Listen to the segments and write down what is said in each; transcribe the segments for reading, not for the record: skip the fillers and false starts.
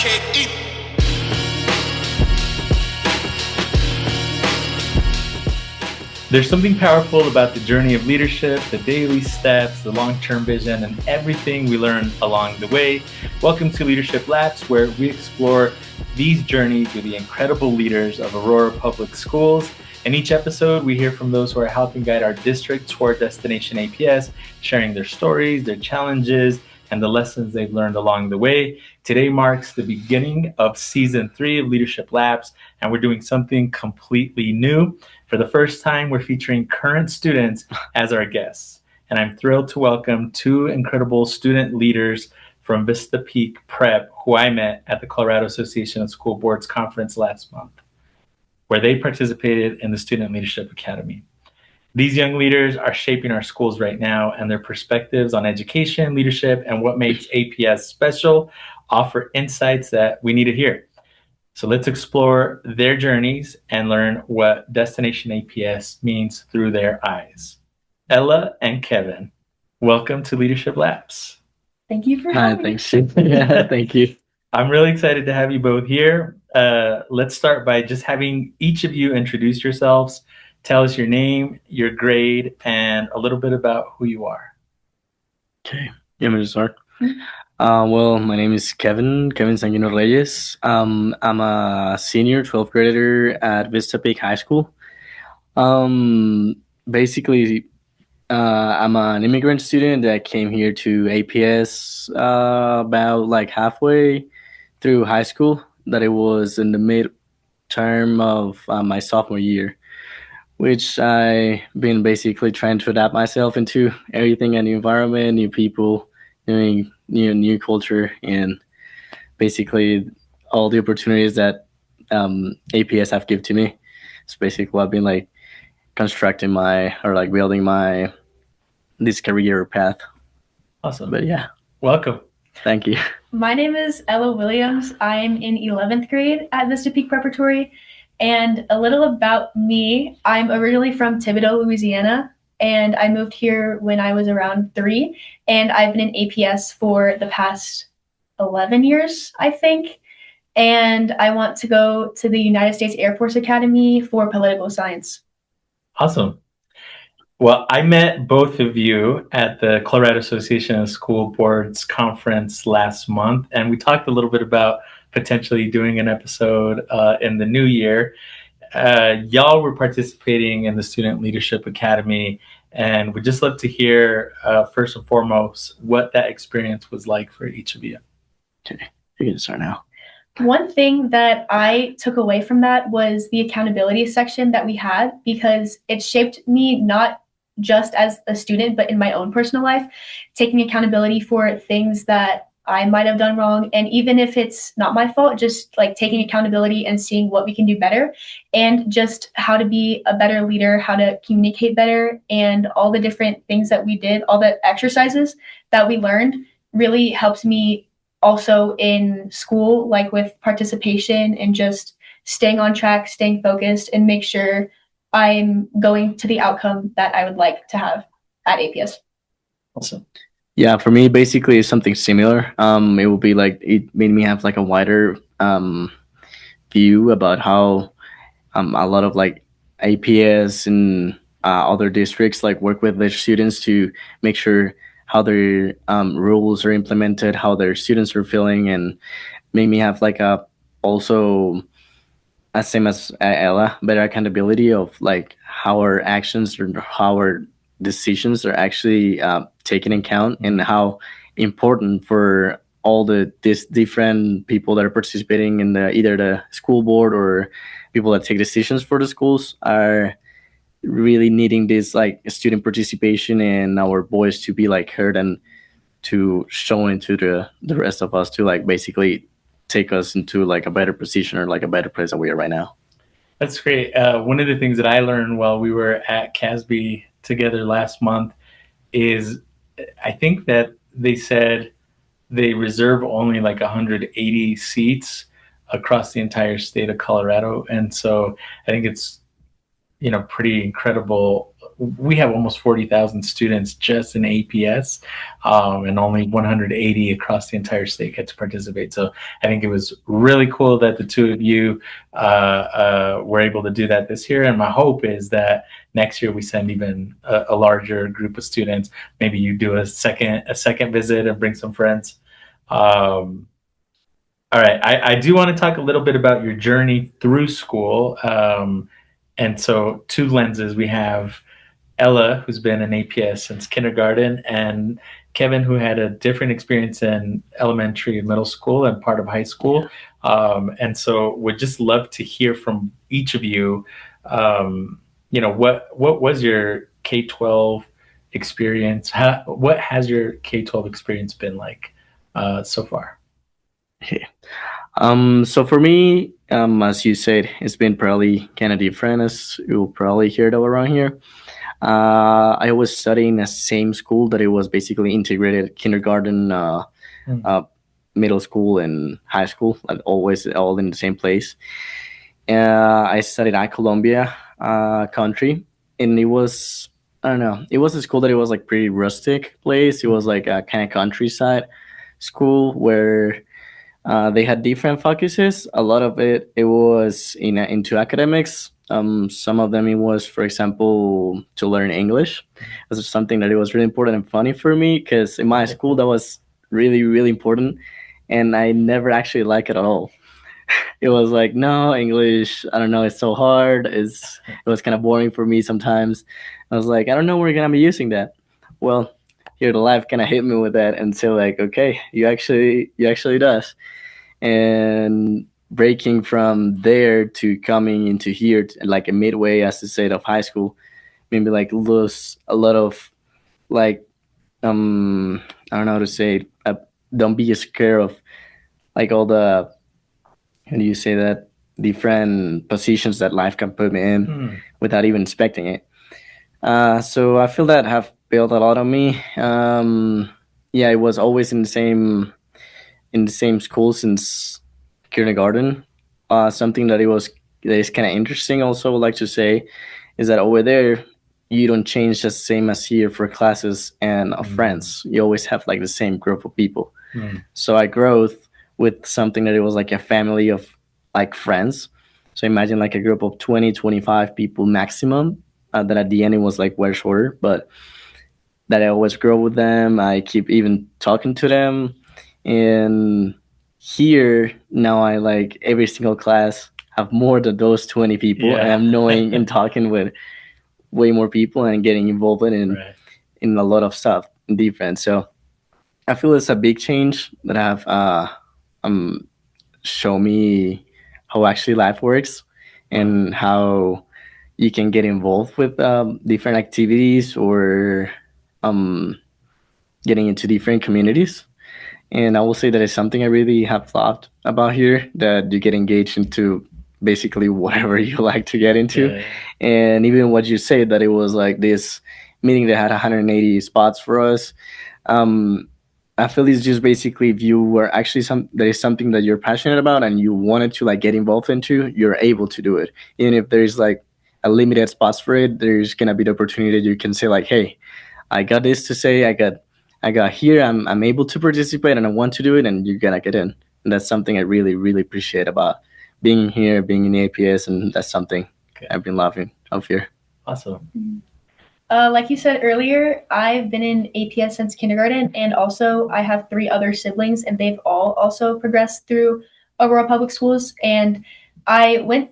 can't eat. There's something powerful about the journey of leadership, the daily steps, the long-term vision, and everything we learn along the way. Welcome to Leadership Labs, where we explore these journeys with the incredible leaders of Aurora Public Schools. In each episode, we hear from those who are helping guide our district toward Destination APS, sharing their stories, their challenges, and the lessons they've learned along the way. Today marks the beginning of Season 3 of Leadership Labs, and we're doing something completely new. For the first time, we're featuring current students as our guests. And I'm thrilled to welcome two incredible student leaders from Vista Peak Prep, who I met at the Colorado Association of School Boards conference last month, where they participated in the Student Leadership Academy. These young leaders are shaping our schools right now, and their perspectives on education, leadership, and what makes APS special offer insights that we need to hear. So let's explore their journeys and learn what Destination APS means through their eyes. Ella and Kevin, welcome to Leadership Labs. Thank you for having me. Thanks. Yeah, thank you. I'm really excited to have you both here. Let's start by just having each of you introduce yourselves. Tell us your name, your grade, and a little bit about who you are. Okay, you want me to start? Well, my name is Kevin Sanguino Reyes. I'm a senior 12th grader at Vista Peak High School. Basically, I'm an immigrant student that came here to APS about like halfway through high school, that it was in the mid-term of my sophomore year, which I've been basically trying to adapt myself into everything, a new environment, new people, new culture, and basically all the opportunities that APS have given to me. It's basically what I've been like constructing building this career path. Awesome. But yeah. Welcome. Thank you. My name is Ella Williams. I'm in 11th grade at Vista Peak Preparatory. And a little about me, I'm originally from Thibodaux, Louisiana, and I moved here when I was around 3, and I've been in APS for the past 11 years, I think, and I want to go to the United States Air Force Academy for political science. Awesome. Well, I met both of you at the Colorado Association of School Boards conference last month, and we talked a little bit about potentially doing an episode in the new year. Y'all were participating in the Student Leadership Academy, and we'd just love to hear, first and foremost, what that experience was like for each of you. Okay, you can start now. One thing that I took away from that was the accountability section that we had, because it shaped me not just as a student, but in my own personal life, taking accountability for things that I might have done wrong. And even if it's not my fault, just like taking accountability and seeing what we can do better, and just how to be a better leader, how to communicate better, and all the different things that we did, all the exercises that we learned really helped me also in school, like with participation and just staying on track, staying focused, and make sure I'm going to the outcome that I would like to have at APS. Awesome. Yeah, for me, basically, it's something similar. It will be like, it made me have like a wider view about how a lot of like APS and other districts like work with their students to make sure how their rules are implemented, how their students are feeling, and made me have like also same as Ella, better accountability of like how our actions or how our decisions are actually taken in account, and how important for all these different people that are participating in either the school board or people that take decisions for the schools are really needing this like student participation and our voice to be like heard and to show into the rest of us to like basically take us into like a better position or like a better place than we are right now. That's great. One of the things that I learned while we were at CASB together last month is I think that they said they reserve only like 180 seats across the entire state of Colorado. And so I think it's, pretty incredible we have almost 40,000 students just in APS, and only 180 across the entire state get to participate. So I think it was really cool that the two of you were able to do that this year. And my hope is that next year we send even a larger group of students. Maybe you do a second visit and bring some friends. All right, I do want to talk a little bit about your journey through school. And so, two lenses. We have Ella, who's been in APS since kindergarten, and Kevin, who had a different experience in elementary and middle school and part of high school. And so, would just love to hear from each of you. What was your K-12 experience? What has your K-12 experience been like so far? So for me, as you said, it's been probably kind of different as you'll probably hear that around here. I was studying the same school that it was basically integrated kindergarten, middle school, and high school, like always all in the same place. I studied at Columbia country, and it was, I don't know, it was a school that it was like pretty rustic place. It was like a kind of countryside school where they had different focuses. A lot of it was into academics. Some of them it was, for example, to learn English. This is something that it was really important and funny for me because in my school that was really, really important, and I never actually liked it at all. It was like, no, English, I don't know, it's so hard. It was kind of boring for me sometimes. I was like, I don't know where we're gonna be using that. Well, here the life kind of hit me with that and say like, okay, you actually does. And breaking from there to coming into here, like a midway, as to say, of high school, maybe like lose a lot of like, I don't know how to say it. Don't be scared of like all the, how do you say that, different positions that life can put me in without even expecting it. So I feel that have built a lot on me. Yeah, it was always in the same school since kindergarten. Something that is kind of interesting. Also, would like to say is that over there you don't change the same as here for classes and friends. You always have like the same group of people. So I grew with something that it was like a family of like friends. So imagine like a group of 20, 25 people maximum. That at the end it was like way shorter, but that I always grow with them. I keep even talking to them. And here now I like every single class have more than those 20 people, and I'm knowing and talking with way more people and getting involved in a lot of stuff different. So I feel it's a big change that have show me how actually life works and how you can get involved with different activities or getting into different communities. And I will say that it's something I really have thought about here, that you get engaged into basically whatever you like to get into. Yeah. And even what you say, that it was like this meeting that had 180 spots for us. I feel it's just basically if you were actually that is something that you're passionate about and you wanted to like get involved into, you're able to do it. Even if there's like a limited spots for it, there's gonna be the opportunity that you can say like, hey, I got this to say, I got here, I'm able to participate and I want to do it, and you're gonna get in. And that's something I really, really appreciate about being here, being in the APS, and that's something I've been loving of here. Awesome. Like you said earlier, I've been in APS since kindergarten, and also I have 3 other siblings, and they've all also progressed through Aurora Public Schools. And I went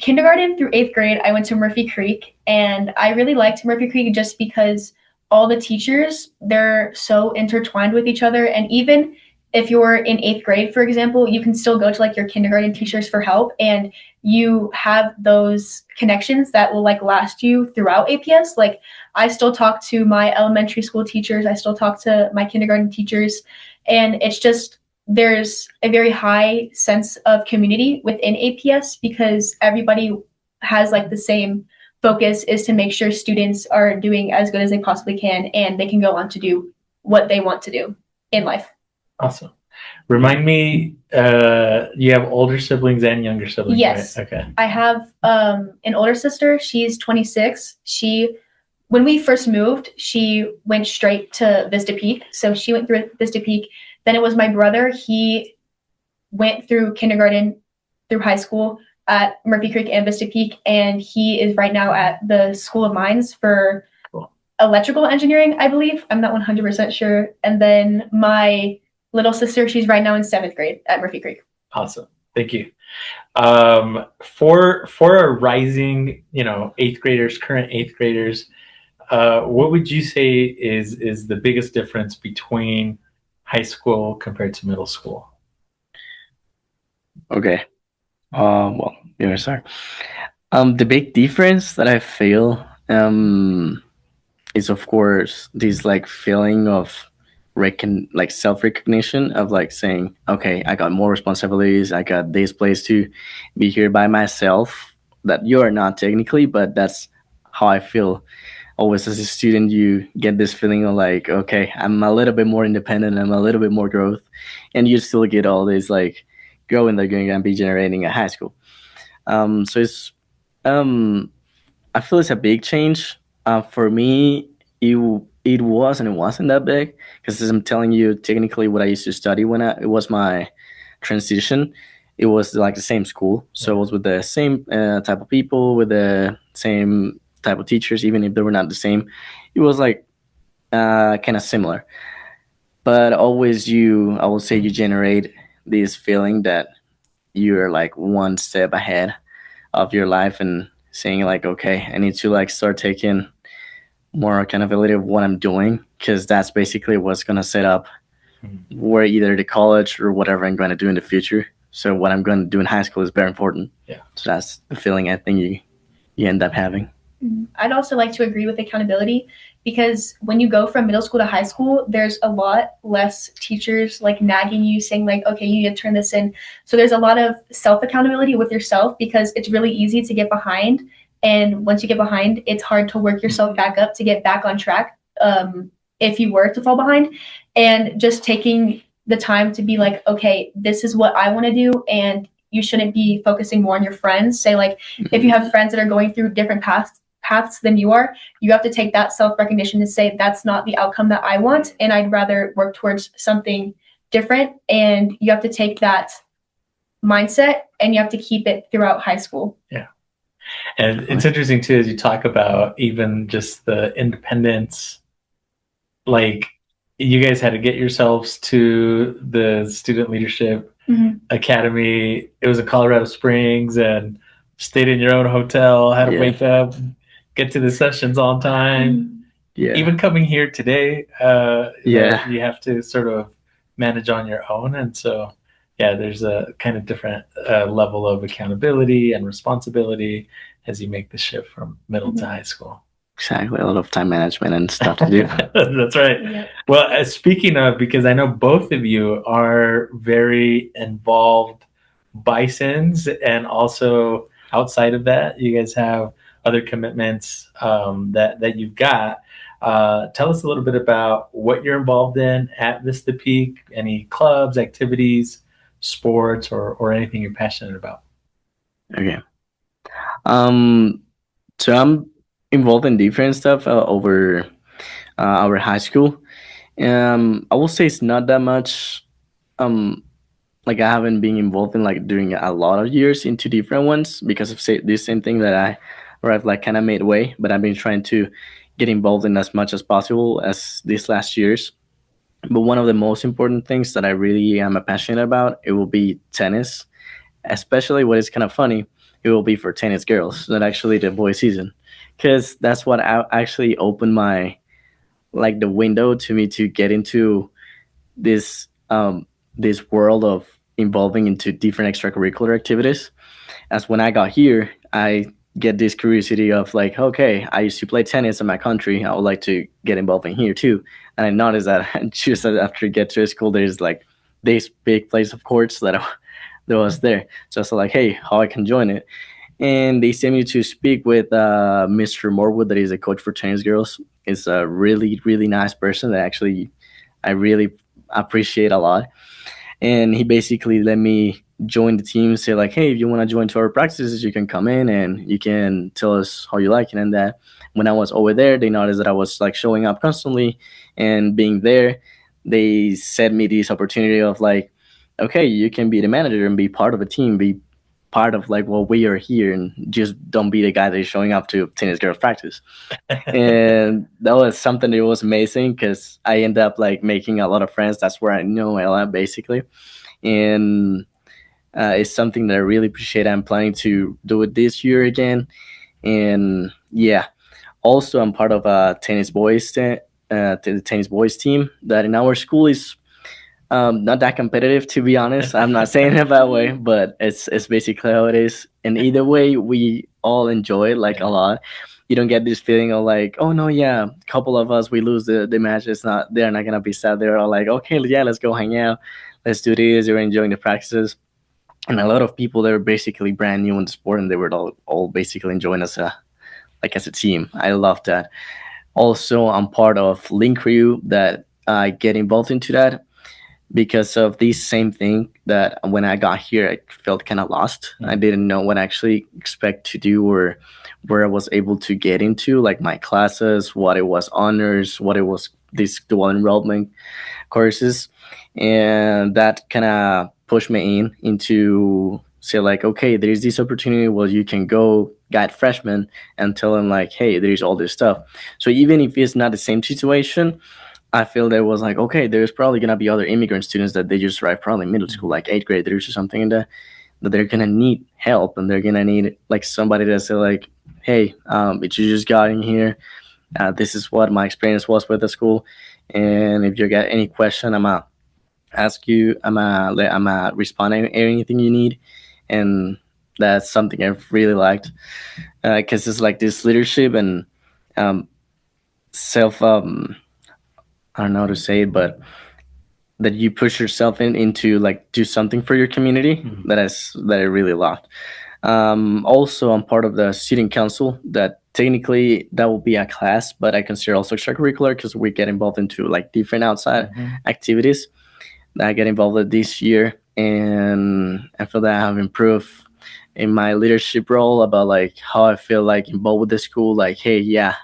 kindergarten through 8th grade. I went to Murphy Creek, and I really liked Murphy Creek just because all the teachers, they're so intertwined with each other. And even if you're in 8th grade, for example, you can still go to like your kindergarten teachers for help, and you have those connections that will like last you throughout APS. Like I still talk to my elementary school teachers, I still talk to my kindergarten teachers, and it's just there's a very high sense of community within APS because everybody has like the same focus, is to make sure students are doing as good as they possibly can and they can go on to do what they want to do in life. Awesome. Remind me, you have older siblings and younger siblings, yes, right? Okay. I have an older sister. She's 26. She when we first moved, she went straight to Vista Peak. So she went through Vista Peak. Then it was my brother. He went through kindergarten through high school at Murphy Creek and Vista Peak, and he is right now at the School of Mines for electrical engineering, I believe. I'm not 100% sure. And then my little sister, she's right now in 7th grade at Murphy Creek. Awesome. Thank you. For our rising, 8th graders, current 8th graders, what would you say is the biggest difference between high school compared to middle school? Okay. Well, yeah, sorry. The big difference that I feel is, of course, this like feeling of like self-recognition of like saying, okay, I got more responsibilities, I got this place to be here by myself, that you're not technically, but that's how I feel. Always as a student, you get this feeling of like, okay, I'm a little bit more independent, I'm a little bit more growth, and you still get all this like growing that you're going to be generating at high school. So it's I feel it's a big change. For me, it was and it wasn't that big, because as I'm telling you, technically what I used to study when it was my transition, it was like the same school. So it was with the same type of people, with the same type of teachers, even if they were not the same. It was like kind of similar. But always I will say you generate this feeling that you're like one step ahead of your life and saying like, okay, I need to like start taking more accountability of what I'm doing, because that's basically what's going to set up where either the college or whatever I'm going to do in the future. So what I'm going to do in high school is very important. Yeah. So that's the feeling I think you end up having. I'd also like to agree with accountability, because when you go from middle school to high school, there's a lot less teachers like nagging you, saying like, okay, you need to turn this in. So there's a lot of self-accountability with yourself, because it's really easy to get behind. And once you get behind, it's hard to work yourself back up to get back on track if you were to fall behind. And just taking the time to be like, okay, this is what I want to do. And you shouldn't be focusing more on your friends. Say like, if you have friends that are going through different paths than you are, you have to take that self-recognition to say, that's not the outcome that I want, and I'd rather work towards something different. And you have to take that mindset and you have to keep it throughout high school. Yeah. And it's interesting too, as you talk about even just the independence, like you guys had to get yourselves to the student leadership academy. It was in Colorado Springs, and stayed in your own hotel, had to wake up, get to the sessions on time. Yeah. Even coming here today, you have to sort of manage on your own. And so, there's a kind of different level of accountability and responsibility as you make the shift from middle to high school. Exactly. A lot of time management and stuff to do. That's right. Yeah. Well, speaking of, because I know both of you are very involved Bisons, and also outside of that, you guys have other commitments that you've got. Tell us a little bit about what you're involved in at Vista Peak, any clubs, activities, sports, or anything you're passionate about. Okay. So I'm involved in different stuff over our high school. I will say it's not that much. Like I haven't been involved in like during a lot of years into different ones, because of this same thing that I've like kind of made way. But I've been trying to get involved in as much as possible as these last years. But one of the most important things that I really am passionate about, it will be tennis. Especially what is kind of funny, it will be for tennis girls, not actually the boys season, because that's what actually opened my like the window to me to get into this this world of involving into different extracurricular activities. As when I got here, I get this curiosity of like, okay, I used to play tennis in my country, I would like to get involved in here too. And I noticed that just after I get to school, there's like this big place of courts that was there. So I was like, hey, how I can join it. And they sent me to speak with Mr. Morwood, that is a coach for tennis girls. Is a really, really nice person that actually I really appreciate a lot. and he basically let me join the team. Say like, hey, if you want to join to our practices, you can come in and you can tell us how you like it. And that when I was over there, they noticed that I was like showing up constantly and being there. They set me this opportunity of like, okay, you can be the manager and be part of a team, be part of like, well, we are here, and just don't be the guy that is showing up to tennis girls practice. And that was something that was amazing because I ended up like making a lot of friends. That's where I know Ella basically, and it's something that I really appreciate. I'm planning to do it this year again, and yeah. Also, I'm part of a the tennis boys team that in our school is not that competitive, to be honest. I'm not saying it that way, but it's basically how it is. And either way, we all enjoy it like a lot. You don't get this feeling of like, oh no, yeah, a couple of us we lose the match. It's not they're not gonna be sad. They're all like, okay, yeah, let's go hang out, let's do this. You're enjoying the practices, and a lot of people they were basically brand new in the sport, and they were all basically enjoying us like as a team. I love that. Also, I'm part of Link Crew that I get involved into that because of this same thing that when I got here, I felt kind of lost. I didn't know what I actually expect to do or where I was able to get into, like my classes, what it was honors, what it was these dual enrollment courses. And that kind of pushed me into say like, okay, there's this opportunity where you can go guide freshmen and tell them like, hey, there's all this stuff. So even if it's not the same situation, I feel there was like, okay, there's probably gonna be other immigrant students that they just arrived probably middle school, like eighth graders or something, and that they're gonna need help and they're gonna need like somebody to say like, hey, if you just got in here, this is what my experience was with the school, and if you got any question, I'ma ask you, I'ma respond to anything you need, and that's something I've really liked because it's like this leadership and um, self. I don't know how to say it, but that you push yourself into like do something for your community. That I really loved. Also, I'm part of the student council. That technically that will be a class, but I consider also extracurricular because we get involved into like different outside activities that I get involved with this year, and I feel that I have improved in my leadership role about like how I feel like involved with the school. Like, hey, yeah,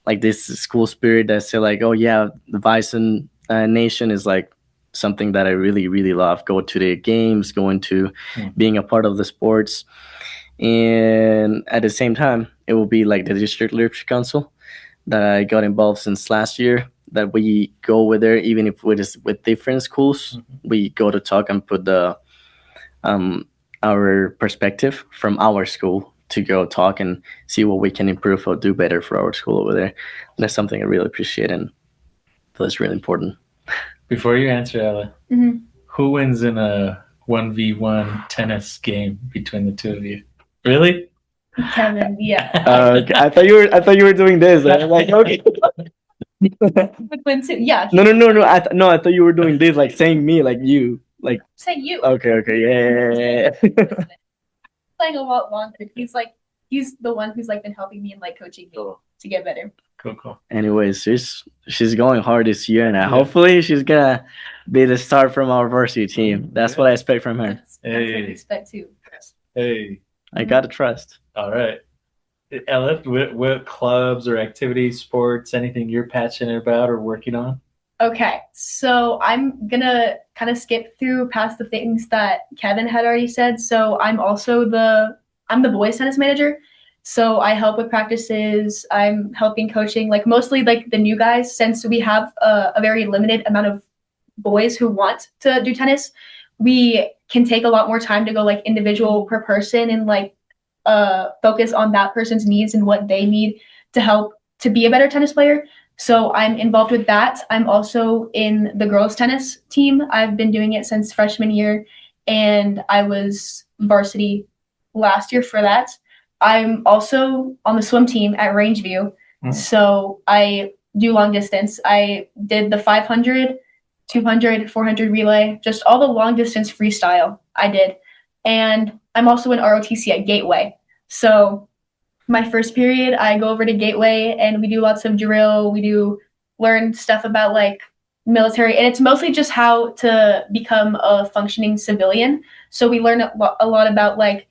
like this school spirit that say like, oh yeah, the Bison Nation is like something that I really really love. Go to the games, going to being a part of the sports, and at the same time, it will be like the district leadership council that I got involved since last year. That we go with there, even if with different schools, we go to talk and put the our perspective from our school to go talk and see what we can improve or do better for our school over there. And that's something I really appreciate and feel is really important. Before you answer, Ella, who wins in a 1v1 tennis game between the two of you? Really? Kevin, yeah. Okay. I thought you were doing this. I was like, okay. Would win too. Yeah. No. I thought you were doing this, like saying me, like you, like. Say you. Okay, yeah. Playing a lot longer. He's the one who's like been helping me and like coaching me to get better. Cool. Anyways, she's going hard this year, and hopefully she's gonna be the star from our varsity team. That's what I expect from her. That's what I expect too. Hey, I gotta trust. All right, Ella, what clubs or activities, sports, anything you're passionate about or working on? Okay, so I'm gonna kind of skip through past the things that Kevin had already said. So I'm the boys tennis manager. So I help with practices. I'm helping coaching, like mostly like the new guys, since we have a very limited amount of boys who want to do tennis. We can take a lot more time to go like individual per person and like focus on that person's needs and what they need to help to be a better tennis player. So I'm involved with that. I'm also in the girls tennis team. I've been doing it since freshman year, and I was varsity last year for that. I'm also on the swim team at Rangeview. So I do long distance. I did the 500, 200, 400 relay, just all the long distance freestyle I did. And I'm also in ROTC at Gateway. So my first period, I go over to Gateway and we do lots of drill. We do learn stuff about like military, and it's mostly just how to become a functioning civilian. So we learn a lot about like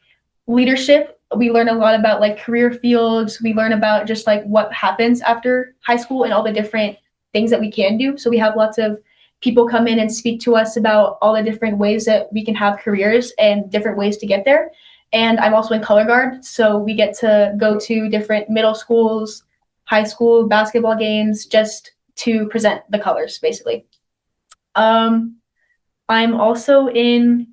leadership. We learn a lot about like career fields. We learn about just like what happens after high school and all the different things that we can do. So we have lots of people come in and speak to us about all the different ways that we can have careers and different ways to get there. And I'm also in color guard, so we get to go to different middle schools, high school basketball games, just to present the colors, basically. I'm also in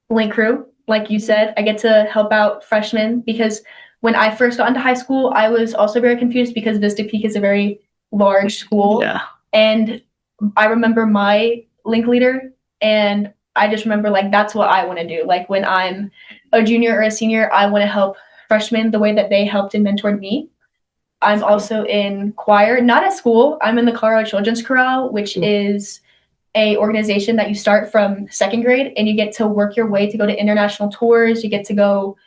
Link Crew, like you said. I get to help out freshmen because when I first got into high school, I was also very confused because Vista Peak is a very large school. Yeah. And I remember my Link leader, and I just remember like that's what I want to do. Like when I'm a junior or a senior, I want to help freshmen the way that they helped and mentored me. I'm also in choir, not at school. I'm in the Colorado Children's Chorale, which is a organization that you start from second grade, and you get to work your way to go to international tours. You get to go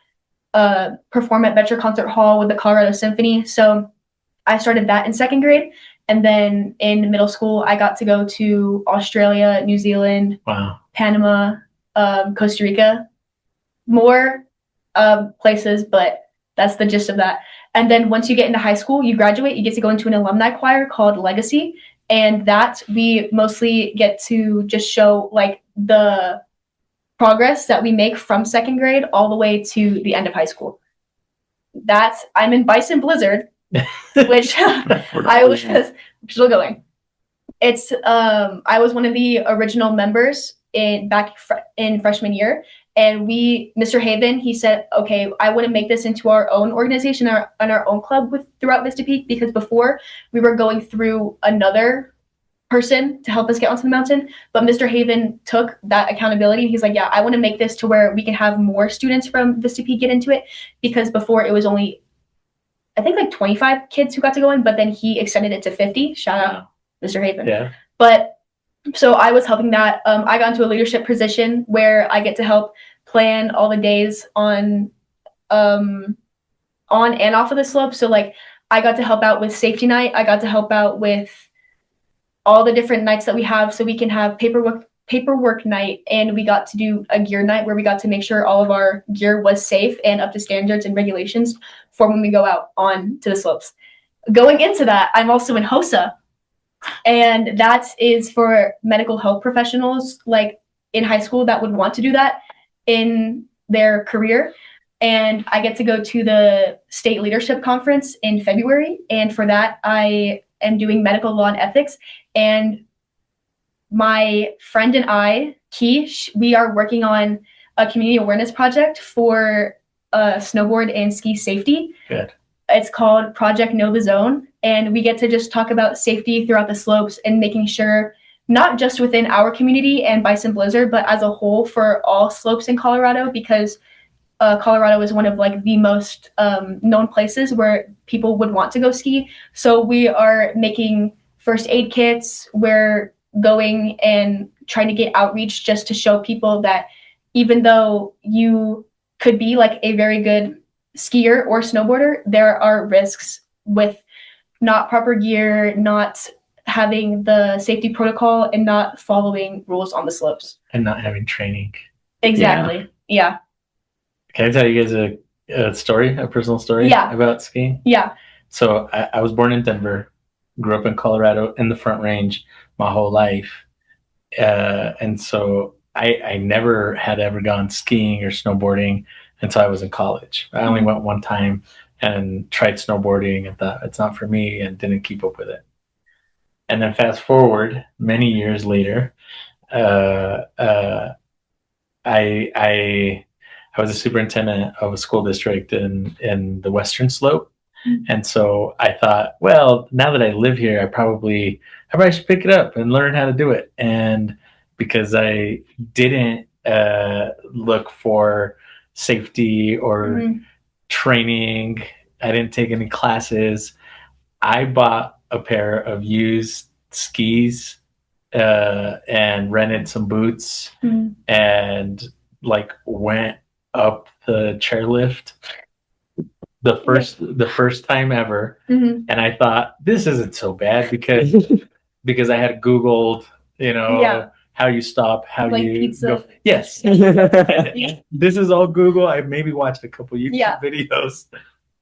perform at Betcher Concert Hall with the Colorado Symphony. So I started that in second grade. And then in middle school, I got to go to Australia, New Zealand, Wow. Panama, Costa Rica, more places, but that's the gist of that. And then once you get into high school, you graduate, you get to go into an alumni choir called Legacy. And that we mostly get to just show like the progress that we make from second grade all the way to the end of high school. I'm in Bison Blizzard, which I was still going. It's I was one of the original members in freshman year, and Mr. Haven, he said, okay, I want to make this into our own organization and our own club throughout Vista Peak, because before we were going through another person to help us get onto the mountain, but Mr. Haven took that accountability. He's like, yeah, I want to make this to where we can have more students from Vista Peak get into it, because before it was only, I think, like 25 kids who got to go in, but then he extended it to 50. Shout out Mr. Haven. Yeah. But so I was helping that. I got into a leadership position where I get to help plan all the days on and off of the slope. So like I got to help out with safety night. I got to help out with all the different nights that we have, so we can have paperwork night, and we got to do a gear night where we got to make sure all of our gear was safe and up to standards and regulations for when we go out on to the slopes. Going into that, I'm also in HOSA, and that is for medical health professionals like in high school that would want to do that in their career. And I get to go to the state leadership conference in February, and for that I am doing medical law and ethics. And my friend and I, Keish, we are working on a community awareness project for snowboard and ski safety. Good. It's called Project Know the Zone, and we get to just talk about safety throughout the slopes and making sure, not just within our community and Bison Blizzard, but as a whole for all slopes in Colorado, because Colorado is one of like the most known places where people would want to go ski. So we are making first aid kits. We're going and trying to get outreach just to show people that even though you could be like a very good skier or snowboarder, there are risks with not proper gear, not having the safety protocol, and not following rules on the slopes. And not having training. Exactly. Yeah. Can I tell you guys a personal story about skiing? Yeah. So I was born in Denver, grew up in Colorado in the Front Range my whole life. And so I never had ever gone skiing or snowboarding until I was in college. I only went one time and tried snowboarding and thought it's not for me and didn't keep up with it. And then fast forward many years later, I was a superintendent of a school district in the Western Slope. And so I thought, well, now that I live here, I probably should pick it up and learn how to do it. And because I didn't look for safety or training, I didn't take any classes, I bought a pair of used skis and rented some boots and like went up the chairlift the first time ever. And I thought, this isn't so bad, because because I had Googled, Yeah. how you stop, how Like you pizza. go. Yes. This is all Google. I maybe watched a couple YouTube videos.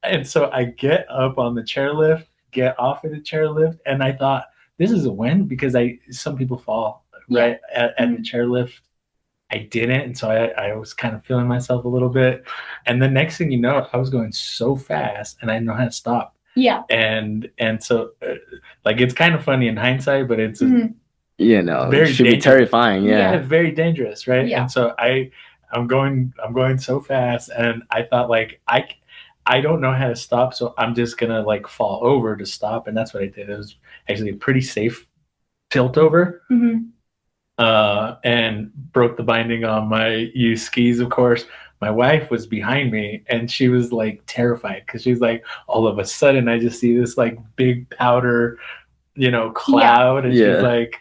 And so I get up on the chairlift, get off of the chairlift, and I thought, this is a win because some people fall right at the chairlift. I didn't, and so I was kind of feeling myself a little bit. And the next thing you know, I was going so fast, and I didn't know how to stop. Yeah. And so, like, it's kind of funny in hindsight, but it's You know, very it should be dangerous. terrifying. Yeah. Very dangerous, right? Yeah. And so I'm going so fast, and I thought, like, I don't know how to stop, so I'm just gonna like fall over to stop, and that's what I did. It was actually a pretty safe tilt over. And broke the binding on my used skis, of course. My wife was behind me, and she was like terrified because she's like, all of a sudden, I just see this like big powder, cloud, and she's like,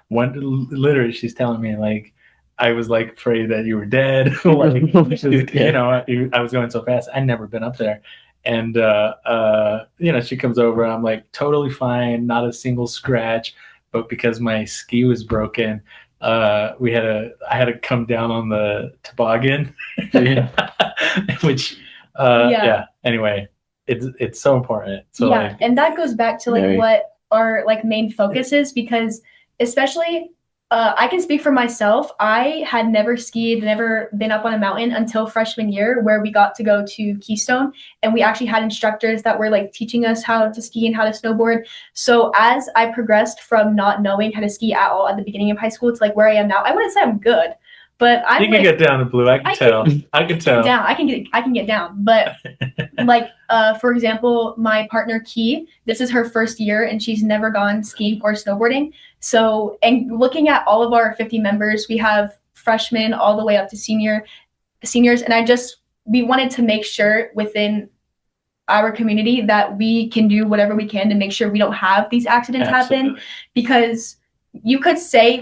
literally, she's telling me like, I was like afraid that you were dead. Like, I was going so fast. I'd never been up there. And she comes over, and I'm like totally fine, not a single scratch. But because my ski was broken, I had to come down on the toboggan, which anyway, it's so important. So and that goes back to like what our like main focus is, because especially I can speak for myself. I had never skied, never been up on a mountain until freshman year, where we got to go to Keystone, and we actually had instructors that were like teaching us how to ski and how to snowboard. So as I progressed from not knowing how to ski at all at the beginning of high school to like where I am now, I wouldn't say I'm good, but I can get down to blue. I can tell. I can tell. I can get down. But like for example, my partner Key, this is her first year, and she's never gone skiing or snowboarding. So, and looking at all of our 50 members, we have freshmen all the way up to seniors, and we wanted to make sure within our community that we can do whatever we can to make sure we don't have these accidents happen, because you could think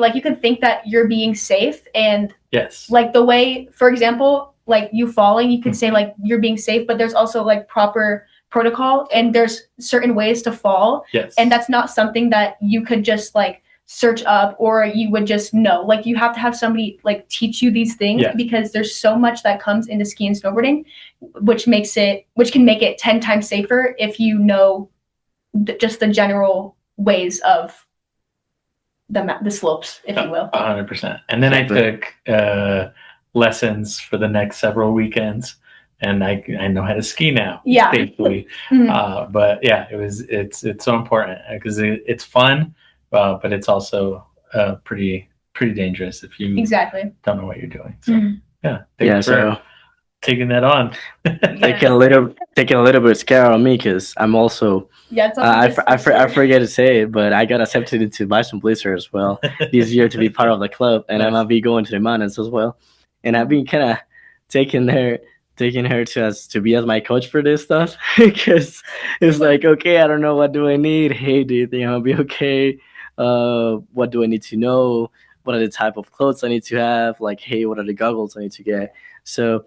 that you're being safe, and like the way, for example, like you falling, you could say like you're being safe, but there's also like proper protocol, and there's certain ways to fall, and that's not something that you could just like search up or you would just know. Like you have to have somebody like teach you these things, because there's so much that comes into skiing and snowboarding, which can make it 10 times safer if you know just the general ways of the slopes, if you will. 100%. And then I took lessons for the next several weekends, and I know how to ski now. Thankfully. But yeah, it's so important because it's fun, but it's also pretty dangerous if you don't know what you're doing. So thanks for taking that on. Taking a little bit of scare on me, because I'm also I forget to say it, but I got accepted into Bison Blizzard as well this year to be part of the club, and I'm gonna be going to the mountains as well. And I've been kind of taking her to be as my coach for this stuff, because it's like, okay, I don't know, what do I need? Hey, do you think I'll be okay? What do I need to know? What are the type of clothes I need to have? Like, hey, what are the goggles I need to get? So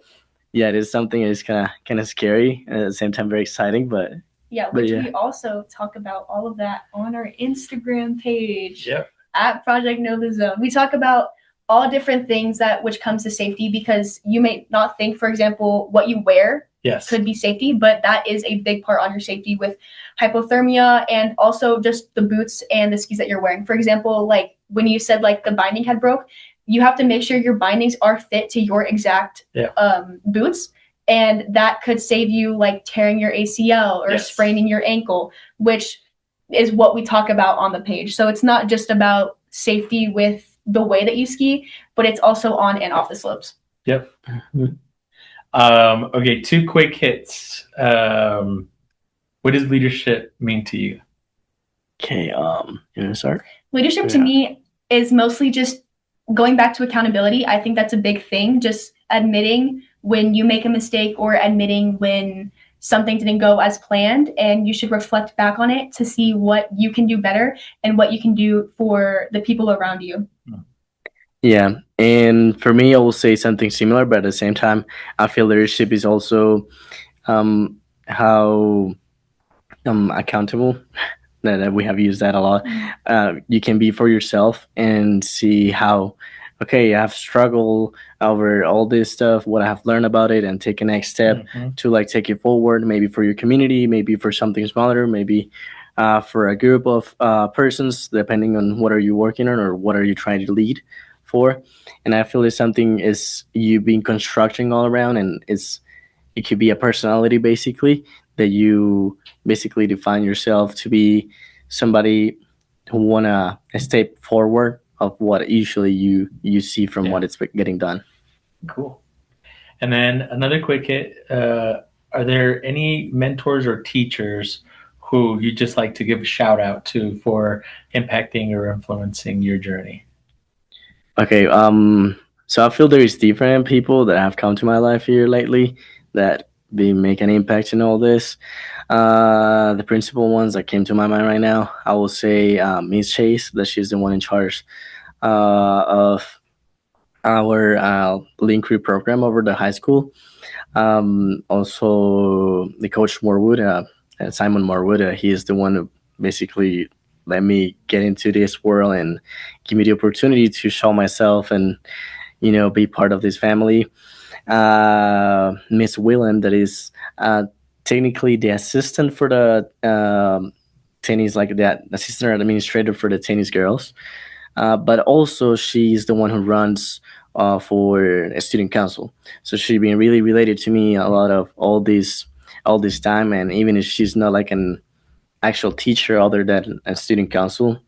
yeah, it is something that is kind of scary and at the same time very exciting, but we also talk about all of that on our Instagram page at Project Nova Zone. We talk about all different things which comes to safety, because you may not think, for example, what you wear could be safety, but that is a big part on your safety with hypothermia, and also just the boots and the skis that you're wearing. For example, like when you said like the binding had broke, you have to make sure your bindings are fit to your exact boots, and that could save you like tearing your ACL or spraining your ankle, which is what we talk about on the page. So it's not just about safety with the way that you ski, but it's also on and off the slopes. Yep. Okay, 2 quick hits. What does leadership mean to you? Okay, you want to start? Leadership to me is mostly just going back to accountability. I think that's a big thing. Just admitting when you make a mistake, or admitting when something didn't go as planned, and you should reflect back on it to see what you can do better and what you can do for the people around you. Yeah, and for me, I will say something similar, but at the same time, I feel leadership is also how accountable that we have used that a lot. You can be for yourself and see how, okay, I've struggled over all this stuff, what I've learned about it, and take a next step Mhm. to like take it forward, maybe for your community, maybe for something smaller, maybe for a group of persons, depending on what are you working on or what are you trying to lead for. And I feel it's something is you being constructing all around, and it could be a personality basically that you basically define yourself to be somebody who wanna step forward of what usually you see from Yeah. what it's getting done. Cool. And then another quick hit, are there any mentors or teachers who you just like to give a shout out to for impacting or influencing your journey? Okay, so I feel there is different people that have come to my life here lately that they make an impact in all this. The principal ones that came to my mind right now, I will say Miss Chase, that she's the one in charge of our Link Crew program over the high school. Also, the coach Morwood, Simon Morwood, he is the one who basically let me get into this world and give me the opportunity to show myself and be part of this family. Miss Whelan, that is technically the assistant for the tennis, like that assistant administrator for the tennis girls. But also she's the one who runs for a student council. So she's been really related to me a lot of all this time. And even if she's not like an actual teacher other than a student council,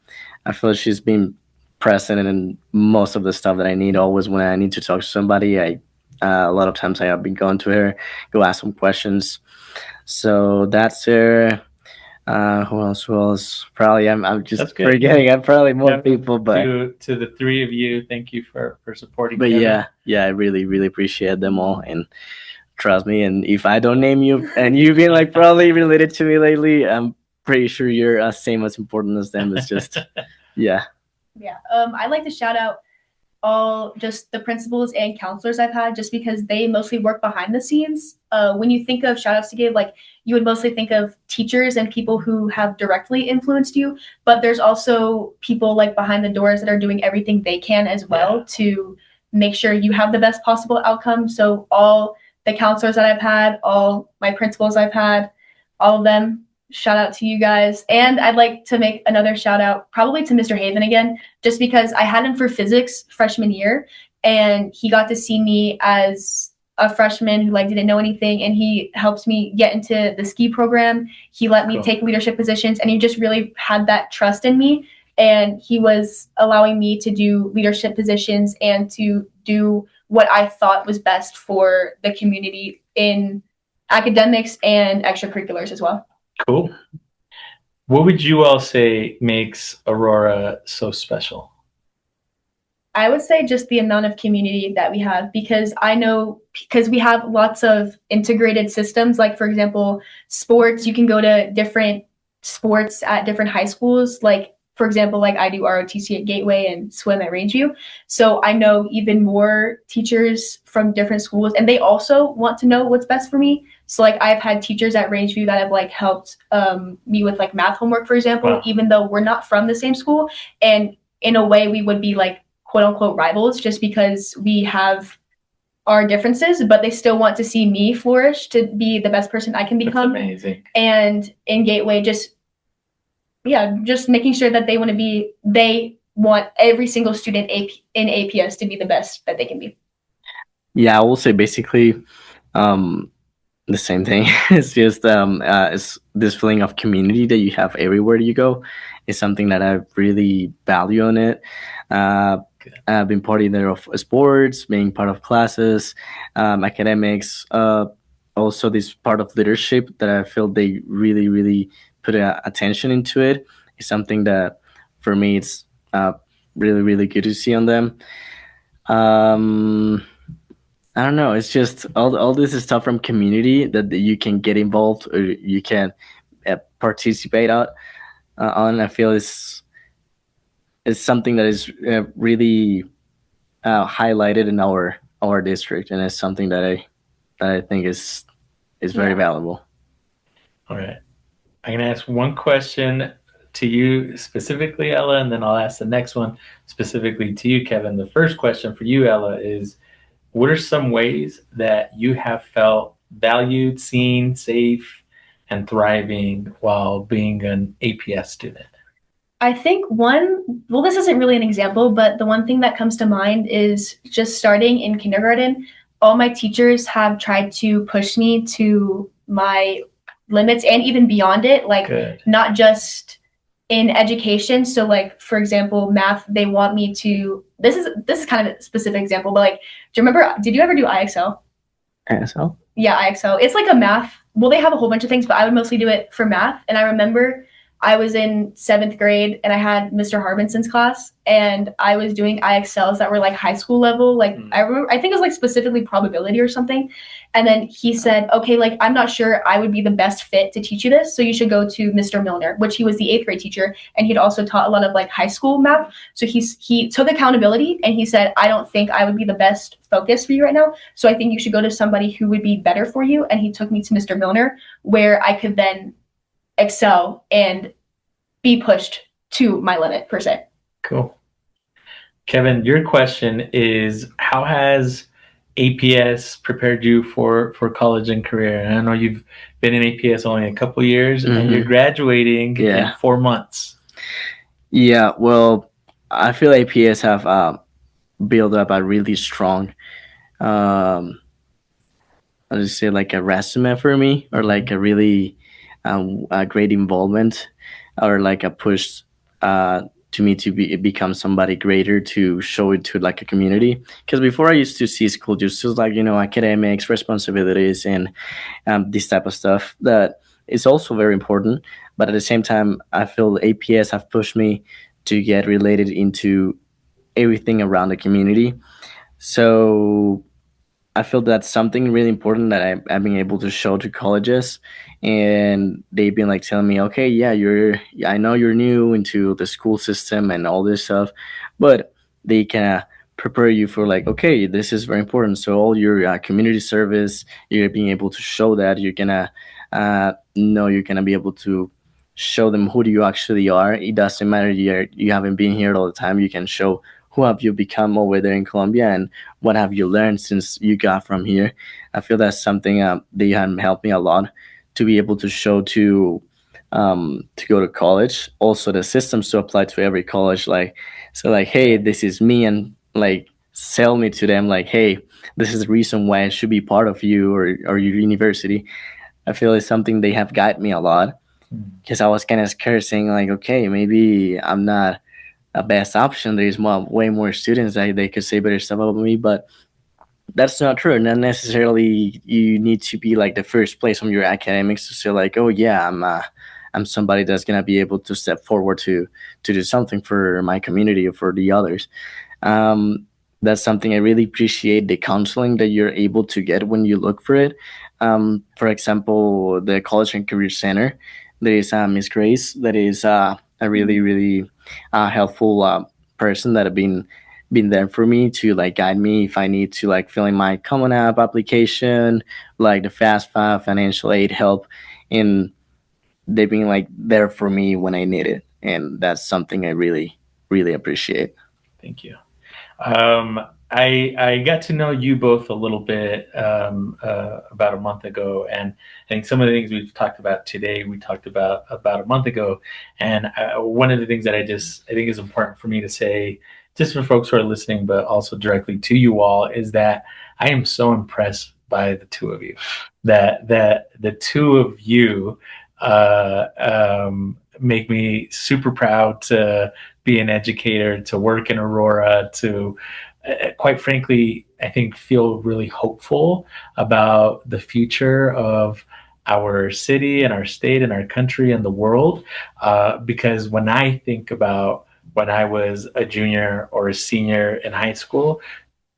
I feel she's been present in most of the stuff that I need. Always when I need to talk to somebody, I a lot of times I have been going to her, go ask some questions. So that's her. Who else? Who else? Probably I'm just That's good. forgetting. I'm probably more Yeah, people, but to the three of you, thank you for supporting but Kevin. yeah, I really really appreciate them all, and trust me. And if I don't name you, and you've been like probably related to me lately, I'm pretty sure you're same as important as them. It's just yeah. Yeah. I'd like to shout out all just the principals and counselors I've had just because they mostly work behind the scenes. When you think of shout outs to give, like you would mostly think of teachers and people who have directly influenced you, but there's also people like behind the doors that are doing everything they can as well to make sure you have the best possible outcome. So all the counselors that I've had, all my principals I've had, all of them, shout out to you guys. And I'd like to make another shout out probably to Mr. Haven again, just because I had him for physics freshman year and he got to see me as a freshman who like didn't know anything, and he helped me get into the ski program. He let me take leadership positions, and he just really had that trust in me, and he was allowing me to do leadership positions and to do what I thought was best for the community in academics and extracurriculars as well. Cool. What would you all say makes Aurora so special? I would say just the amount of community that we have, because I know because we have lots of integrated systems. Like, for example, sports, you can go to different sports at different high schools. Like, for example, like I do ROTC at Gateway and swim at Rangeview. So I know even more teachers from different schools, and they also want to know what's best for me. So like I've had teachers at Rangeview that have like helped me with like math homework, for example, Wow. even though we're not from the same school. And in a way, we would be like quote unquote rivals just because we have our differences, but they still want to see me flourish to be the best person I can become. That's amazing. And in Gateway, just making sure that they want every single student in APS to be the best that they can be. Yeah, I will say basically the same thing. It's just it's this feeling of community that you have everywhere you go is something that I really value on it. I've been part there of sports, being part of classes, academics, also this part of leadership that I feel they really, really put attention into it is something that for me it's really, really good to see on them. I don't know. It's just all this is stuff from community that you can get involved or you can participate on. I feel it's something that is really highlighted in our district, and it's something that I think is very valuable. All right. I'm going to ask one question to you specifically, Ella, and then I'll ask the next one specifically to you, Kevin. The first question for you, Ella, is what are some ways that you have felt valued, seen, safe, and thriving while being an APS student? I think this isn't really an example, but the one thing that comes to mind is just starting in kindergarten. All my teachers have tried to push me to my limits and even beyond it, like Good. not just in education. So like, for example, math, they want me to, this is kind of a specific example, but like, did you ever do IXL? ASL? Yeah, IXL. It's like a math. Well, they have a whole bunch of things, but I would mostly do it for math. And I remember I was in 7th grade and I had Mr. Harbinson's class and I was doing IXLs that were like high school level. Like I think it was like specifically probability or something. And then he said, okay, like I'm not sure I would be the best fit to teach you this. So you should go to Mr. Milner, which he was the 8th grade teacher. And he'd also taught a lot of like high school math. So he took accountability and he said, I don't think I would be the best focus for you right now. So I think you should go to somebody who would be better for you. And he took me to Mr. Milner, where I could then excel and be pushed to my limit per se. Cool. Kevin, your question is how has APS prepared you for college and career? And I know you've been in APS only a couple years and you're graduating in 4 months. Yeah, well, I feel APS have built up a really strong I'll just say like a resume for me, or like a really a great involvement, or like a push to me to become somebody greater, to show it to like a community. Because before I used to see school just as like, academics, responsibilities, and this type of stuff that is also very important. But at the same time, I feel APS have pushed me to get related into everything around the community. So I feel that's something really important that I'm being able to show to colleges, and they've been like telling me, okay, yeah, I know you're new into the school system and all this stuff, but they kind of prepare you for like, okay, this is very important. So all your community service, you're being able to show that you're gonna know you're gonna be able to show them who you actually are. It doesn't matter you haven't been here all the time. You can show who have you become over there in Colombia and what have you learned since you got from here. I feel that's something they have helped me a lot to be able to show to go to college. Also, the systems to apply to every college, like hey, this is me, and like sell me to them, like, hey, this is the reason why I should be part of you or your university. I feel it's something they have guided me a lot, because I was kind of scared, saying like, okay, maybe I'm not a best option. There's way more students that they could say better stuff about me, but that's not true. Not necessarily you need to be like the first place on your academics to say like, oh yeah, I'm somebody that's gonna be able to step forward to do something for my community or for the others. That's something I really appreciate, the counseling that you're able to get when you look for it. For example, the College and Career Center, there is Miss Grace, that is a really, really helpful person that have been there for me to like guide me if I need to like fill in my Common App application, like the FAFSA financial aid help, and they've been like there for me when I need it, and that's something I really, really appreciate. Thank you. I got to know you both a little bit about a month ago, and I think some of the things we've talked about today, we talked about a month ago. And one of the things that I think is important for me to say, just for folks who are listening, but also directly to you all, is that I am so impressed by the two of you. That the two of you make me super proud to be an educator, to work in Aurora, to quite frankly, I think feel really hopeful about the future of our city and our state and our country and the world. Because when I think about when I was a junior or a senior in high school,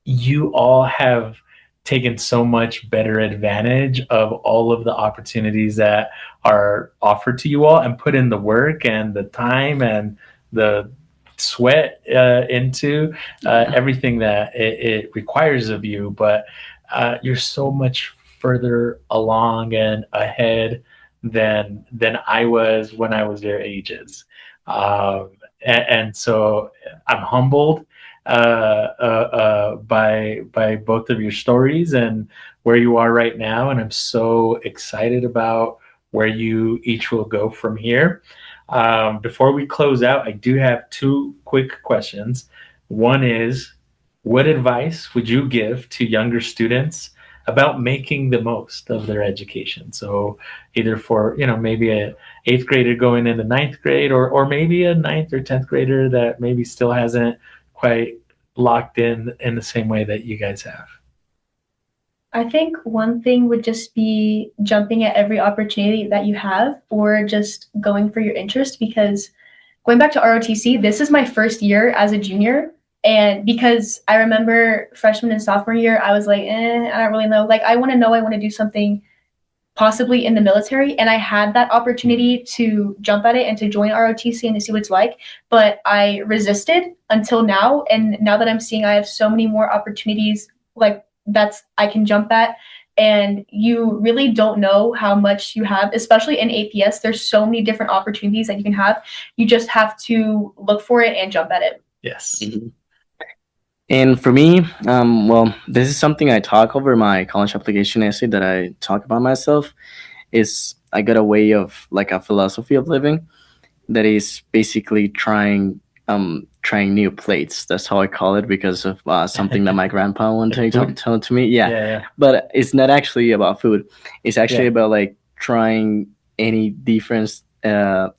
you all have taken so much better advantage of all of the opportunities that are offered to you all, and put in the work and the time and the sweat into everything that it requires of you. But you're so much further along and ahead than I was when I was their ages. And so I'm humbled by both of your stories and where you are right now, and I'm so excited about where you each will go from here. Before we close out, I do have two quick questions. One is, what advice would you give to younger students about making the most of their education? So either for, maybe a eighth grader going into ninth grade, or maybe a ninth or 10th grader that maybe still hasn't quite locked in the same way that you guys have. I think one thing would just be jumping at every opportunity that you have, or just going for your interest, because going back to ROTC, this is my first year as a junior. And because I remember freshman and sophomore year, I was like, I don't really know. Like, I want to do something possibly in the military. And I had that opportunity to jump at it and to join ROTC and to see what it's like. But I resisted until now. And now that I'm seeing I have so many more opportunities, like, that's I can jump at. And you really don't know how much you have, especially in APS. There's so many different opportunities that you can have. You just have to look for it and jump at it. Yes. Mm-hmm. And for me, well, this is something I talk over my college application essay that I talk about myself. Is I got a way of like a philosophy of living that is basically trying new plates. That's how I call it, because of something that my grandpa one day told to me. Yeah. But it's not actually about food. It's actually about like trying any different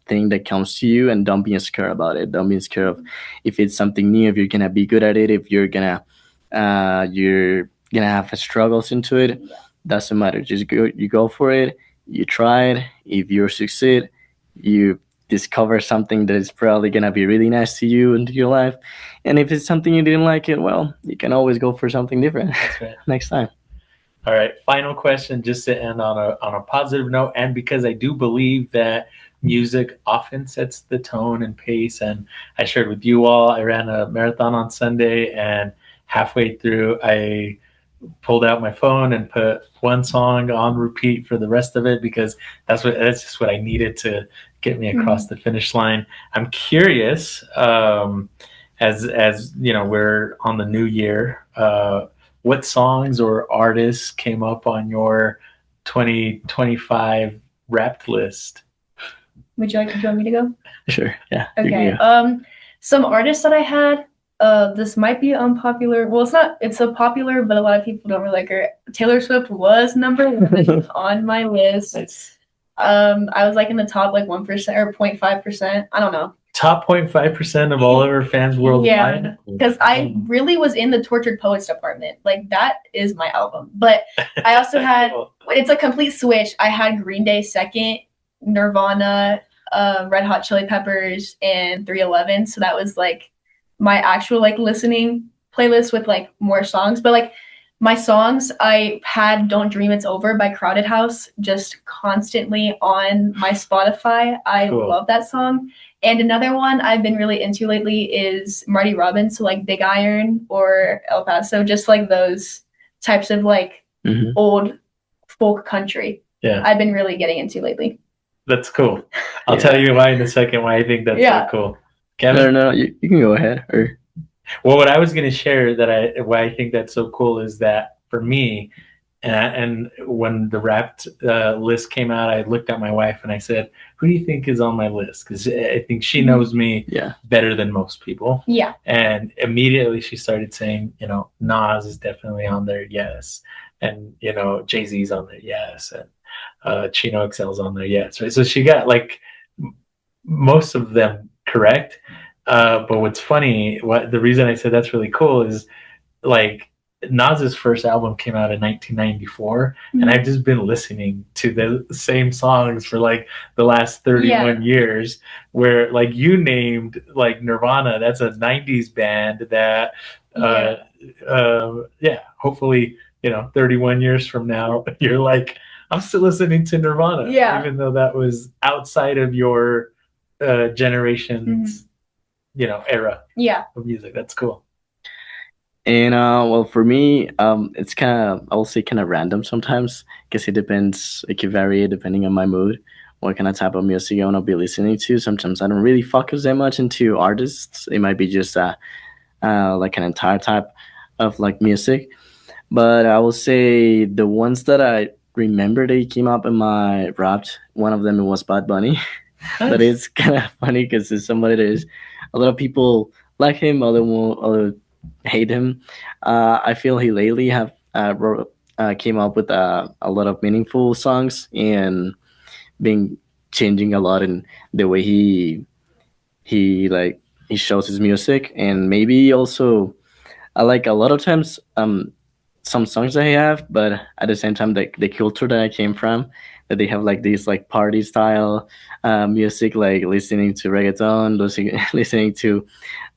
thing that comes to you, and don't be scared about it. Don't be scared of if it's something new, if you're gonna be good at it, if you're gonna have struggles into it. Doesn't matter. Just you go for it. You try it. If you succeed, you discover something that is probably gonna be really nice to you into your life. And if it's something you didn't like it, well, you can always go for something different. That's right. Next time. All right, final question, just to end on a positive note, and because I do believe that music often sets the tone and pace. And I shared with you all, I ran a marathon on Sunday, and halfway through, I pulled out my phone and put one song on repeat for the rest of it, because that's just what I needed to get me across the finish line. I'm curious, as you know, we're on the new year. What songs or artists came up on your 2025 Wrapped list? Do you want me to go? Sure. Yeah. Okay. Some artists that I had. This might be unpopular. Well, it's not. It's a popular, but a lot of people don't really like her. Taylor Swift was number one on my list. Nice. I was like in the top like 1% or 0.5%. I don't know. Top 0.5% of all of her fans worldwide. Yeah, because I really was in the Tortured Poets department. Like, that is my album. But I also had. It's a complete switch. I had Green Day second, Nirvana, Red Hot Chili Peppers, and 311. So that was like my actual like listening playlist with like more songs. But like my songs, I had Don't Dream It's Over by Crowded House just constantly on my Spotify. I love that song. And another one I've been really into lately is Marty Robbins, so like Big Iron or El Paso, just like those types of like old folk country. Yeah, I've been really getting into lately. That's cool. I'll tell you why in a second, why I think that's so cool. Kevin? No, you can go ahead. Well, what I was going to share why I think that's so cool is that for me, and when the Wrapped list came out, I looked at my wife and I said, "Who do you think is on my list?" Because I think she knows me better than most people. Yeah. And immediately she started saying, Nas is definitely on there, yes, and Jay-Z's on there, yes, and Chino XL's on there, yes, right. So she got like most of them correct. But what's funny, the reason I said that's really cool is like Nas's first album came out in 1994, and I've just been listening to the same songs for like the last 31 years, where like you named like Nirvana, that's a 90s band that hopefully 31 years from now you're like, I'm still listening to Nirvana, even though that was outside of your generation's era of music. That's cool. And well, for me, it's kind of, I will say, kind of random sometimes because it depends. It can vary depending on my mood, what kind of type of music I want to be listening to. Sometimes I don't really focus that much into artists. It might be just like an entire type of like music. But I will say the ones that I remember they came up in my Wrapped. One of them was Bad Bunny. That Nice. is kind of funny because it's somebody that is a lot of people like him, other hate him. I feel he lately have came up with a lot of meaningful songs and been changing a lot in the way he like he shows his music, and maybe also I like a lot of times some songs that I have, but at the same time the culture that I came from, that they have like these like party style music, like listening to reggaeton, listening to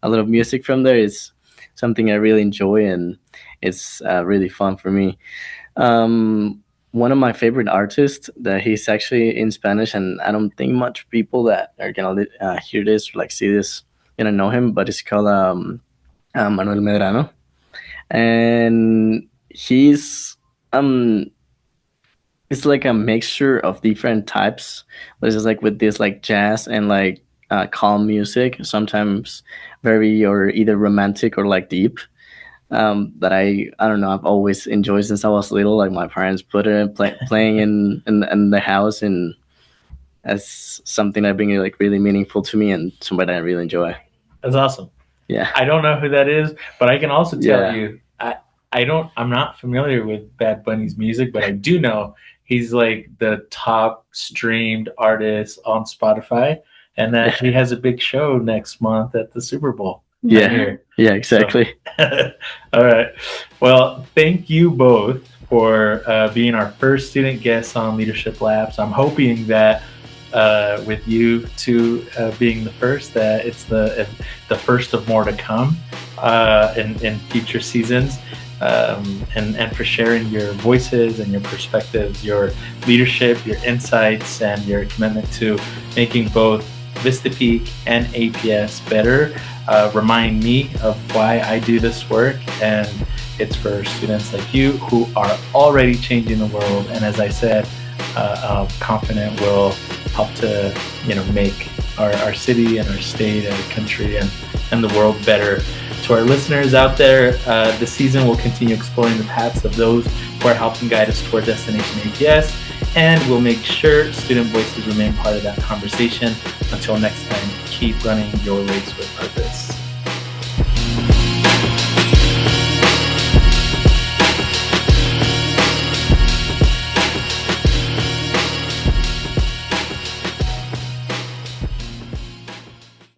a lot of music from there is something I really enjoy, and it's really fun for me. One of my favorite artists that he's actually in Spanish, and I don't think much people that are gonna hear this or like see this gonna know him, but it's called Manuel Medrano, and he's um it's like a mixture of different types, but it's just like with this like jazz and like calm music, sometimes very or either romantic or like deep. That I don't know, I've always enjoyed since I was little. Like my parents put it playing in the house, and that's something that been like really meaningful to me and somebody I really enjoy. That's awesome. Yeah, I don't know who that is, but I can also tell yeah, you, I'm not familiar with Bad Bunny's music, but I do know he's like the top streamed artist on Spotify, and that he has a big show next month at the Super Bowl. I yeah, hear. yeah, exactly. All right. Well, thank you both for being our first student guests on Leadership Labs. I'm hoping that with you two being the first, that it's the first of more to come in future seasons. And for sharing your voices and your perspectives, your leadership, your insights, and your commitment to making both Vista Peak and APS better. Remind me of why I do this work, and it's for students like you who are already changing the world. And as I said, I'm confident will help to make our city and our state and our country and the world better. To our listeners out there, this season we'll continue exploring the paths of those who are helping guide us toward Destination APS, and we'll make sure student voices remain part of that conversation. Until next time, keep running your race with purpose.